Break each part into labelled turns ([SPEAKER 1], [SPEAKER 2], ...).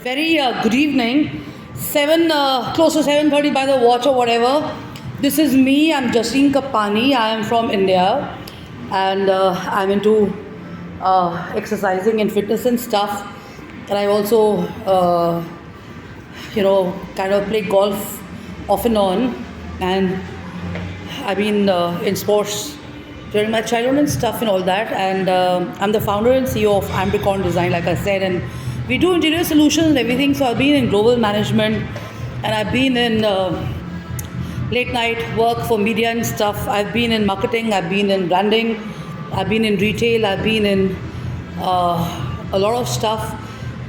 [SPEAKER 1] Very good evening. Close to 7:30 by the watch or whatever. This is me. I'm Jasleen Kapani. I am from India, and I'm into exercising and fitness and stuff. And I also, kind of play golf off and on. And I've been in sports during my childhood and stuff and all that. And I'm the founder and CEO of Ambricon Design, like I said. And we do interior solutions and everything. So I've been in global management, and I've been in late night work for media and stuff. I've been in marketing, I've been in branding, I've been in retail, I've been in a lot of stuff.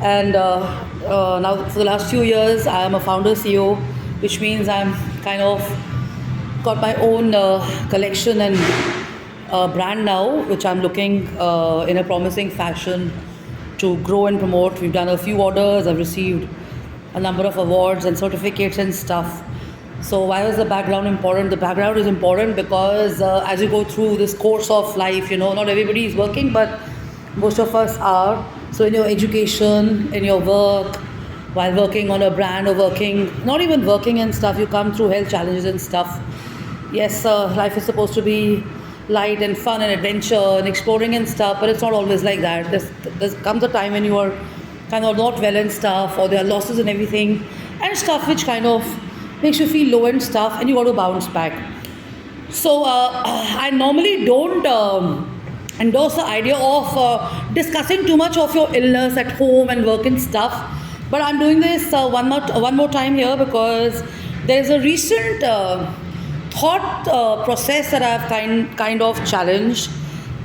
[SPEAKER 1] And now for the last few years, I am a founder CEO, which means I'm kind of got my own collection and brand now, which I'm looking in a promising fashion to grow and promote. We've done a few orders, I've received a number of awards and certificates and stuff. So why was the background important? The background is important because as you go through this course of life, not everybody is working, but most of us are. So in your education, in your work, while working on a brand or not even working and stuff, you come through health challenges and stuff. Yes, life is supposed to be light and fun and adventure and exploring and stuff, but it's not always like that. There comes a time when you are kind of not well and stuff, or there are losses and everything and stuff which kind of makes you feel low and stuff, and you got to bounce back. So I normally don't endorse the idea of discussing too much of your illness at home and work and stuff, but I'm doing this one more time here because there's a recent thought process that I've kind of challenged,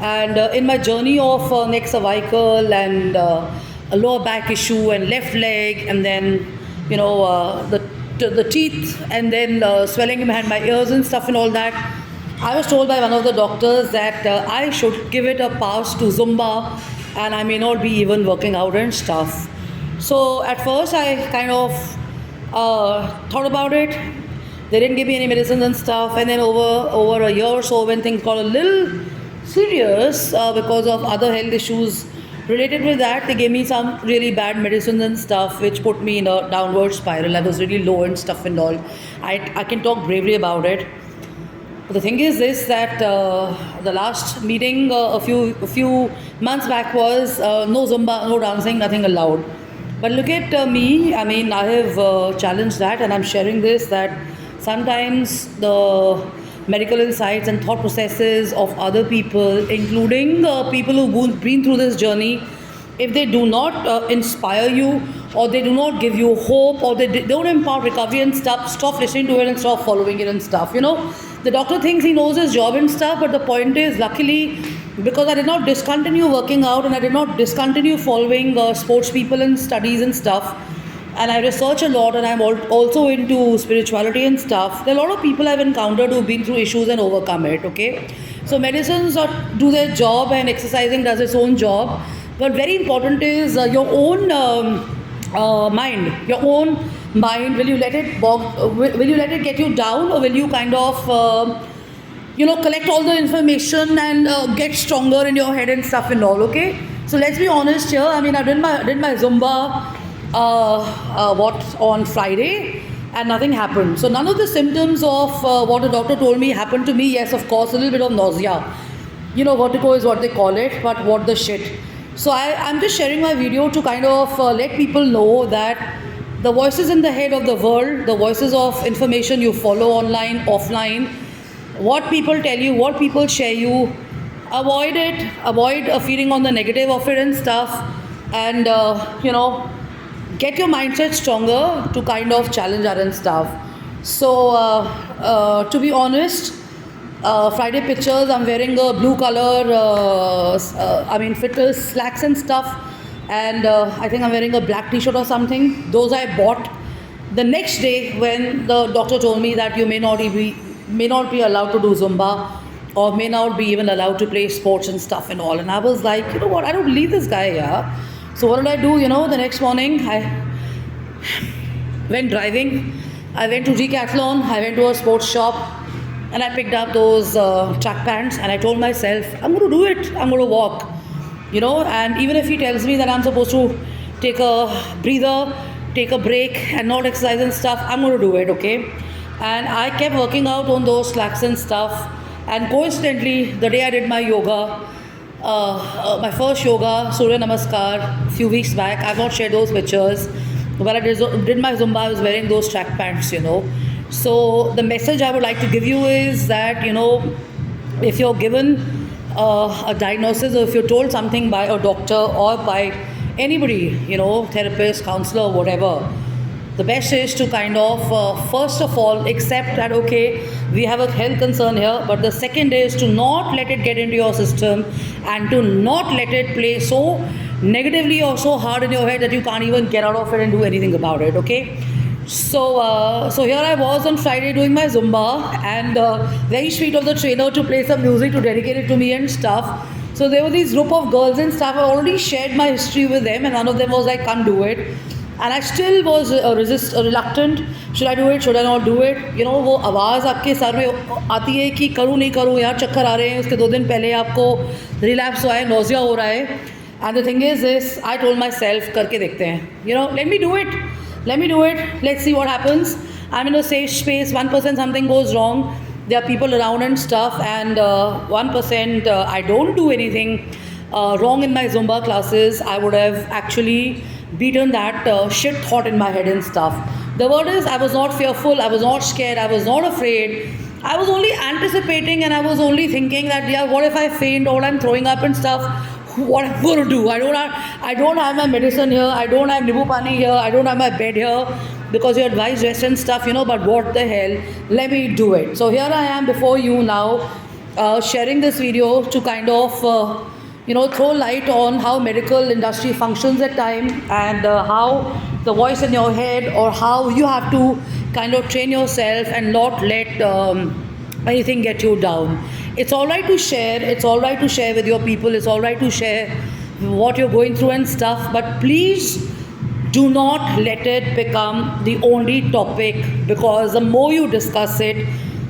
[SPEAKER 1] and in my journey of neck cervical and a lower back issue and left leg, and then the teeth, and then swelling behind my ears and stuff and all that, I was told by one of the doctors that I should give it a pass to Zumba, and I may not be even working out and stuff. So at first I kind of thought about it. They didn't give me any medicines and stuff, and then over a year or so, when things got a little serious because of other health issues related with that, they gave me some really bad medicines and stuff, which put me in a downward spiral. I was really low and stuff and all. I can talk bravely about it. But the thing is this, that the last meeting a few months back was no Zumba, no dancing, nothing allowed. But look at me. I mean, I have challenged that, and I'm sharing this, that sometimes the medical insights and thought processes of other people, including people who've been through this journey, if they do not inspire you, or they do not give you hope, or they don't impart recovery and stuff, stop listening to it and stop following it and stuff. The doctor thinks he knows his job and stuff, but the point is, luckily, because I did not discontinue working out and I did not discontinue following sports people and studies and stuff, and I research a lot, and I'm also into spirituality and stuff. There are a lot of people I've encountered who've been through issues and overcome it, okay? So medicines do their job, and exercising does its own job. But very important is your own mind. Your own mind, will you let it get you down, or will you kind of collect all the information and get stronger in your head and stuff and all, okay? So let's be honest here. I mean, I did my Zumba on Friday, and nothing happened. So none of the symptoms of what the doctor told me happened to me. Yes, of course, a little bit of nausea. Vertigo is what they call it, but what the shit. So I'm just sharing my video to kind of let people know that the voices in the head of the world, the voices of information you follow online, offline, what people tell you, what people share you, avoid it, avoid feeding on the negative of it and stuff, and get your mindset stronger to kind of challenge that and stuff. So to be honest, Friday pictures, I'm wearing a blue color fitness slacks and stuff, and I think I'm wearing a black t-shirt or something. Those I bought the next day when the doctor told me that you may not be allowed to do Zumba, or may not be even allowed to play sports and stuff and all. And I was like, you know what, I don't believe this guy, yeah. So what did I do? The next morning I went driving, I went to Decathlon, I went to a sports shop, and I picked up those track pants, and I told myself, I'm going to do it, I'm going to walk, and even if he tells me that I'm supposed to take a breather, take a break, and not exercise and stuff, I'm going to do it, okay? And I kept working out on those slacks and stuff. And coincidentally, the day I did my yoga, my first yoga, Surya Namaskar, a few weeks back, I've not shared those pictures. When I did my Zumba, I was wearing those track pants, you know. So the message I would like to give you is that, you know, if you're given a diagnosis or if you're told something by a doctor or by anybody, you know, therapist, counselor, whatever, the best is to kind of, first of all, accept that, okay, we have a health concern here, but the second is to not let it get into your system and to not let it play so negatively or so hard in your head that you can't even get out of it and do anything about it, okay? So here I was on Friday doing my Zumba, and very sweet of the trainer to play some music to dedicate it to me and stuff. So there were these group of girls and stuff. I already shared my history with them, and none of them was like, can't do it. And I still was reluctant. Should I do it? Should I not do it? You know, वो आवाज़ आपके sir में आती है कि करूँ नहीं करूँ, यार चक्कर आ रहे हैं, उसके 2 दिन पहले आपको रिलैप्स हुआ है, नोजिया हो रहा है. And the thing is this, I told myself, करके देखते हैं. You know, let me do it. Let's see what happens. I'm in a safe space. 1% something goes wrong. There are people around and stuff, and 1% I don't do anything wrong in my Zumba classes. I would have actually beaten that shit thought in my head and stuff. The word is, I was not fearful, I was not scared, I was not afraid. I was only anticipating, and I was only thinking that, yeah, what if I faint or I'm throwing up and stuff? What I'm going to do? I don't have my medicine here. I don't have Nibu Pani here. I don't have my bed here because you're advised rest and stuff, you know. But what the hell? Let me do it. So here I am before you now, sharing this video to kind of you know, throw light on how medical industry functions at time, and how the voice in your head, or how you have to kind of train yourself and not let anything get you down. It's all right to share. It's all right to share with your people. It's all right to share what you're going through and stuff. But please do not let it become the only topic, because the more you discuss it,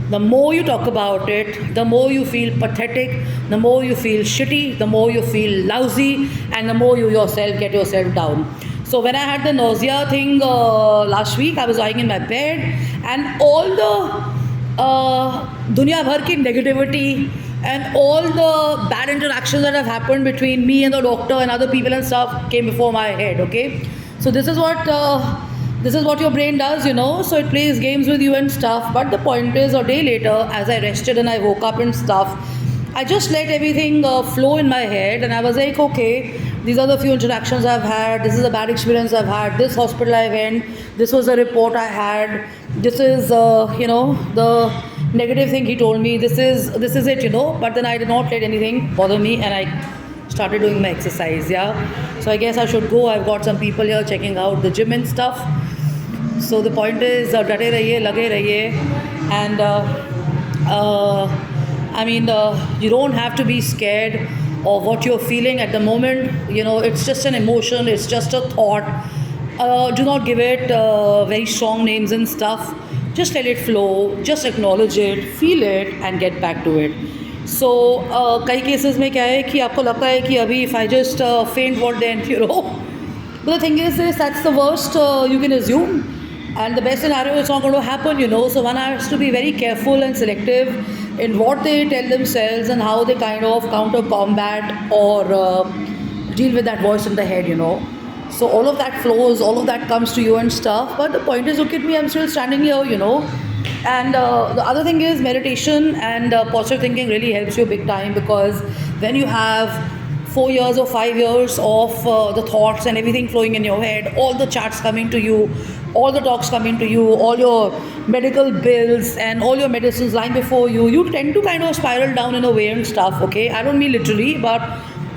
[SPEAKER 1] the more you talk about it, the more you feel pathetic, the more you feel shitty, the more you feel lousy, and the more you yourself get yourself down. So when I had the nausea thing last week, I was lying in my bed, and all the दुनिया भर की negativity and all the bad interactions that have happened between me and the doctor and other people and stuff came before my head, okay? So this is what your brain does, you know, so it plays games with you and stuff. But the point is, a day later, as I rested and I woke up and stuff, I just let everything flow in my head, and I was like, okay, these are the few interactions I've had, this is a bad experience I've had, this hospital I went, this was the report I had, this is you know, the negative thing he told me, this is it, you know. But then I did not let anything bother me, and I started doing my exercise. Yeah, so I guess I should go. I've got some people here checking out the gym and stuff. So the point is, डटे रहिए, लगे रहिए, and I mean, you don't have to be scared of what you're feeling at the moment. You know, it's just an emotion, it's just a thought. Do not give it very strong names and stuff. Just let it flow, just acknowledge it, feel it, and get back to it. So कई cases में क्या है कि आपको लगता है कि अभी if I just faint, what then, you know. But the thing is this, that's the worst you can assume, and the best scenario is not going to happen, you know. So one has to be very careful and selective in what they tell themselves and how they kind of counter combat or deal with that voice in the head, you know. So all of that flows, all of that comes to you and stuff. But the point is, look at me, I'm still standing here, you know. And the other thing is, meditation and positive thinking really helps you big time, because when you have 4 years or 5 years of the thoughts and everything flowing in your head, all the chats coming to you, all the talks coming to you, all your medical bills and all your medicines lying before you, you tend to kind of spiral down in a way and stuff, okay? I don't mean literally, but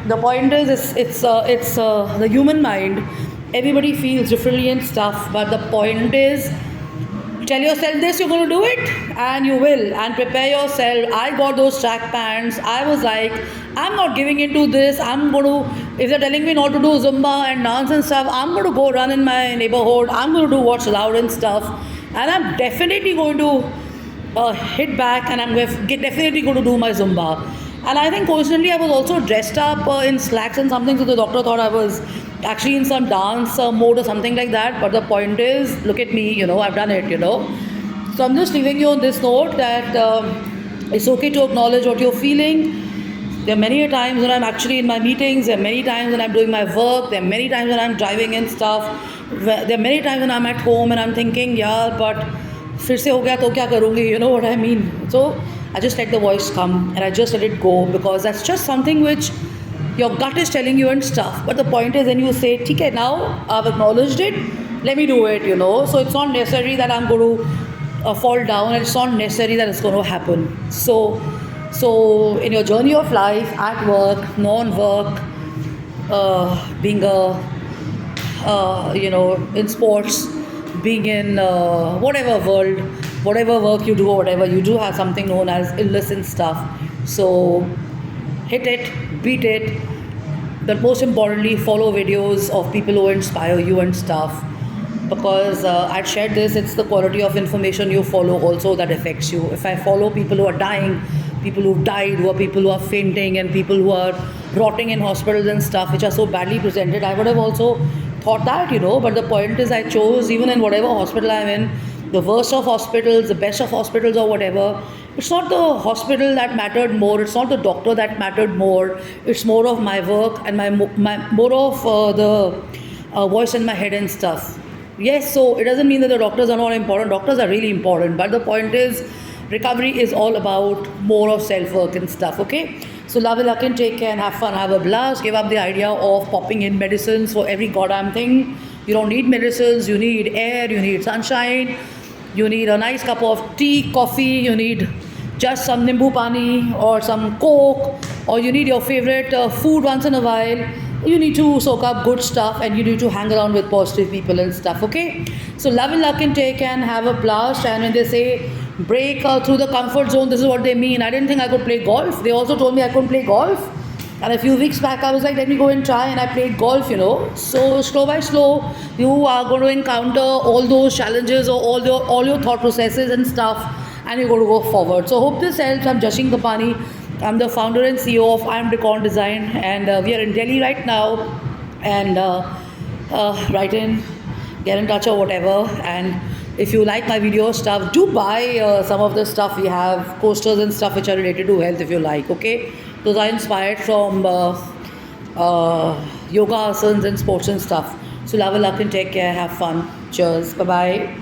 [SPEAKER 1] the point is, it's the human mind. Everybody feels differently and stuff, but the point is, tell yourself this, you're going to do it, and you will, and prepare yourself. I got those track pants. I was like, I'm not giving into this. I'm going to, if they're telling me not to do Zumba and dance and stuff, I'm going to go run in my neighborhood. I'm going to do what's allowed and stuff, and I'm definitely going to hit back, and I'm definitely going to do my Zumba. And I think coincidentally I was also dressed up in slacks and something, so the doctor thought I was actually in some dance mode or something like that. But the point is, look at me, I've done it, So I'm just leaving you on this note that it's okay to acknowledge what you're feeling. There are many times when I'm actually in my meetings, there are many times when I'm doing my work, there are many times when I'm driving and stuff. There are many times when I'm at home and I'm thinking, yeah, but फिर से हो गया तो क्या करूँगी, you know what I mean? So I just let the voice come and I just let it go, because that's just something which your gut is telling you and stuff. But the point is, when you say, okay, now I've acknowledged it, let me do it, So it's not necessary that I'm going to fall down, and it's not necessary that it's going to happen. So in your journey of life, at work, non-work, being in sports, being in whatever world, whatever work you do or whatever you do, have something known as illicit stuff. So hit it, beat it, but most importantly, follow videos of people who inspire you and stuff. Because I'd shared this, it's the quality of information you follow also that affects you. If I follow people who are dying, people who've died, people who are fainting, and people who are rotting in hospitals and stuff, which are so badly presented, I would have also thought that, But the point is, I chose, even in whatever hospital I'm in, the worst of hospitals, the best of hospitals or whatever, it's not the hospital that mattered more, it's not the doctor that mattered more, it's more of my work and my more of the voice in my head and stuff. Yes, so it doesn't mean that the doctors are not important. Doctors are really important. But the point is, recovery is all about more of self-work and stuff, okay? So love it, luck and take care and have fun, have a blast. Give up the idea of popping in medicines for every goddamn thing. You don't need medicines. You need air. You need sunshine. You need a nice cup of tea, coffee. You need just some nimbu pani or some coke. Or you need your favorite food once in a while. You need to soak up good stuff, and you need to hang around with positive people and stuff, okay? So love and luck and take and have a blast. And when they say break through the comfort zone, this is what they mean. I didn't think I could play golf. They also told me I couldn't play golf. And a few weeks back, I was like, let me go and try, and I played golf, So slow by slow, you are going to encounter all those challenges or all your thought processes and stuff, and you're going to go forward. So hope this helps. I'm Jashin Kapani. I'm the founder and CEO of I'm Decon Design, and we are in Delhi right now. And write in, get in touch or whatever. And if you like my video stuff, do buy some of the stuff we have, posters and stuff which are related to health if you like, okay? Those are inspired from yoga asanas and sports and stuff. So love and luck and take care, have fun. Cheers, bye-bye.